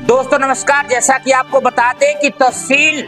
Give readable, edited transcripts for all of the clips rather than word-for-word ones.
दोस्तों नमस्कार। जैसा कि आपको बता दें कि तहसील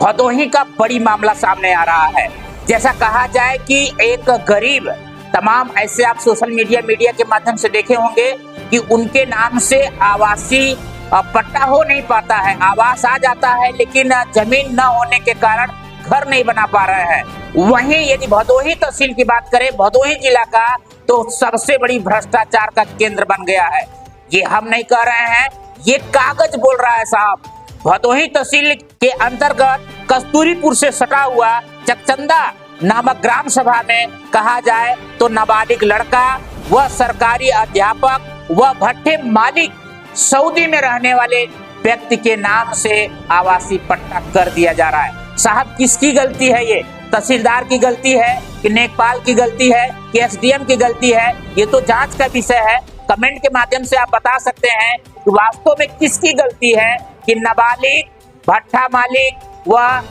भदोही का बड़ी मामला सामने आ रहा है। जैसा कहा जाए कि एक गरीब, तमाम ऐसे आप सोशल मीडिया के माध्यम से देखे होंगे कि उनके नाम से आवासीय पट्टा हो नहीं पाता है। आवास आ जाता है लेकिन जमीन न होने के कारण घर नहीं बना पा रहे हैं। वहीं यदि भदोही तहसील की बात करें, भदोही जिला का तो सबसे बड़ी भ्रष्टाचार का केंद्र बन गया है। ये हम नहीं कह रहे हैं, ये कागज बोल रहा है साहब। भदोही तहसील के अंतर्गत कस्तूरीपुर से सटा हुआ चकचंदा नामक ग्राम सभा में कहा जाए तो नाबालिग लड़का व सरकारी अध्यापक व भट्ठे मालिक सऊदी में रहने वाले व्यक्ति के नाम से आवासीय पट्टा कर दिया जा रहा है। साहब किसकी गलती है? ये तहसीलदार की गलती है कि लेखपाल की गलती है कि एसडीएम की गलती है? ये तो जांच का विषय है। कमेंट के माध्यम से आप बता सकते हैं कि वास्तव में किसकी गलती है कि नाबालिग, भट्ठा मालिक व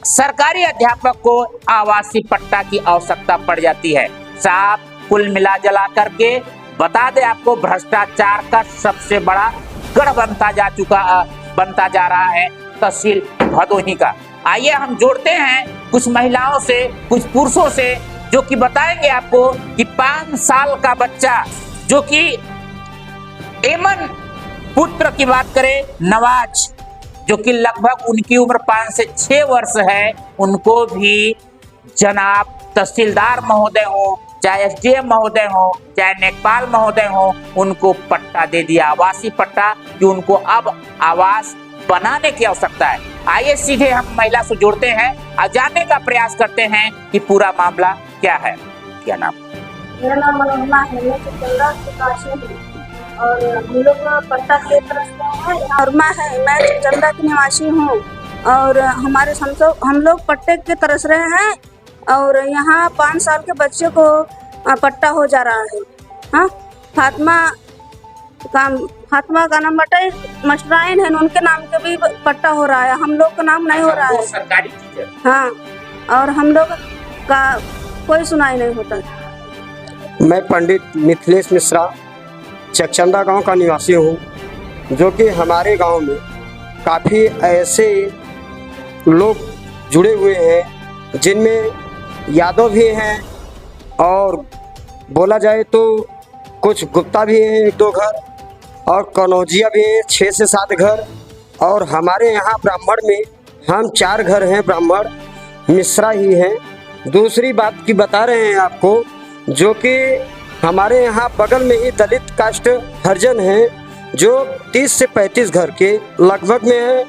सरकारी अध्यापक को आवासीय पट्टा की आवश्यकता पड़ जाती है। साहब कुल मिला जला करके बता दे आपको, भ्रष्टाचार का सबसे बड़ा गढ़ बनता जा रहा है तहसील भदोही का। आइए हम जोड़ते हैं कुछ महिलाओं से, कुछ पुरुषों से, जो कि बताएंगे आपको कि 5 साल का बच्चा, जो कि एमन पुत्र की बात करें नवाज, जो कि लगभग उनकी उम्र 5 से 6 वर्ष है, उनको भी जनाब तहसीलदार महोदय हो, चाहे एसडीएम महोदय हो, चाहे लेखपाल महोदय हो, उनको पट्टा दे दिया, आवासीय पट्टा, कि उनको अब आवास बनाने की आवश्यकता है। आइए सीधे हम महिला से जोड़ते हैं और जानने का प्रयास करते हैं कि पूरा मामला क्या है। क्या नाम? मेरा नाम मनोरमा है। मैं चकचंदा निवासी हूँ और हम लोग पट्टा के तरफ से हैं। मनोरमा है, मैं चकचंदा की निवासी हूँ और हम लोग पट्टे के तरस रहे हैं और यहाँ 5 साल के बच्चे को पट्टा हो जा रहा है। हाँ, फातिमा का नाम बटे मशराइन है, उनके नाम के भी पट्टा हो रहा है, हम लोग का नाम नहीं हो रहा है। सरकारी चीज है। हाँ, और हम लोग का कोई सुनाई नहीं होता। मैं पंडित मिथिलेश मिश्रा चकचंदा गांव का निवासी हूं, जो कि हमारे गांव में काफ़ी ऐसे लोग जुड़े हुए हैं जिनमें यादव भी हैं और बोला जाए तो कुछ गुप्ता भी हैं 1-2 घर, और कनौजिया भी हैं 6 से 7 घर, और हमारे यहाँ ब्राह्मण में हम 4 घर हैं, ब्राह्मण मिश्रा ही हैं। दूसरी बात की बता रहे हैं आपको, जो कि हमारे यहाँ बगल में ही दलित कास्ट हरिजन हैं, जो 30 से 35 घर के लगभग में है,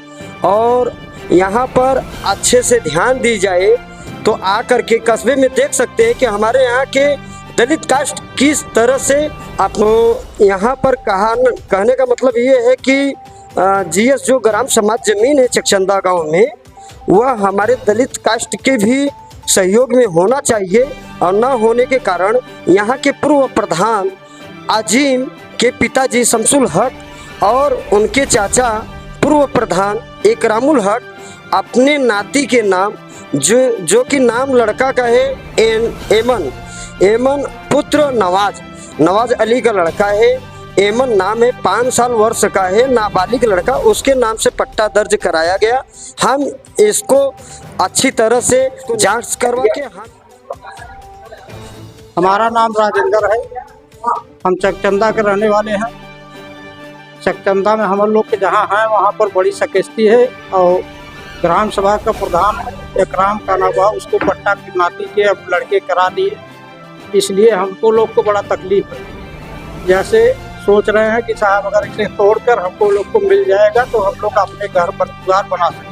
और यहाँ पर अच्छे से ध्यान दी जाए तो आ करके कस्बे में देख सकते हैं कि हमारे यहाँ के दलित कास्ट किस तरह से आपको यहाँ पर कहने का मतलब ये है कि जीएस जो ग्राम समाज जमीन है चकचंदा गांव में, वह हमारे दलित कास्ट के भी सहयोग में होना चाहिए, और न होने के कारण यहाँ के पूर्व प्रधान अजीम के पिताजी शमसुल हक और उनके चाचा पूर्व प्रधान इकरामुल हक अपने नाती के नाम, जो कि नाम लड़का का है एमन पुत्र नवाज अली का लड़का है। एमन नाम है, 5 साल वर्ष का है, नाबालिग लड़का, उसके नाम से पट्टा दर्ज कराया गया। हम इसको अच्छी तरह से जांच करवा के हमारा नाम राजेंद्र है, हम चकचंदा के रहने वाले हैं। चकचंदा में हम लोग के जहाँ हैं वहाँ पर बड़ी शिकस्ती है, और ग्राम सभा का प्रधान इकराम का नाम हुआ, उसको पट्टा की नाती के अब लड़के करा दिए, इसलिए हमको लोग को बड़ा तकलीफ है। जैसे सोच रहे हैं कि साहब अगर इसे तोड़कर हमको लोग को मिल जाएगा तो हम लोग अपने घर पर बना सकते।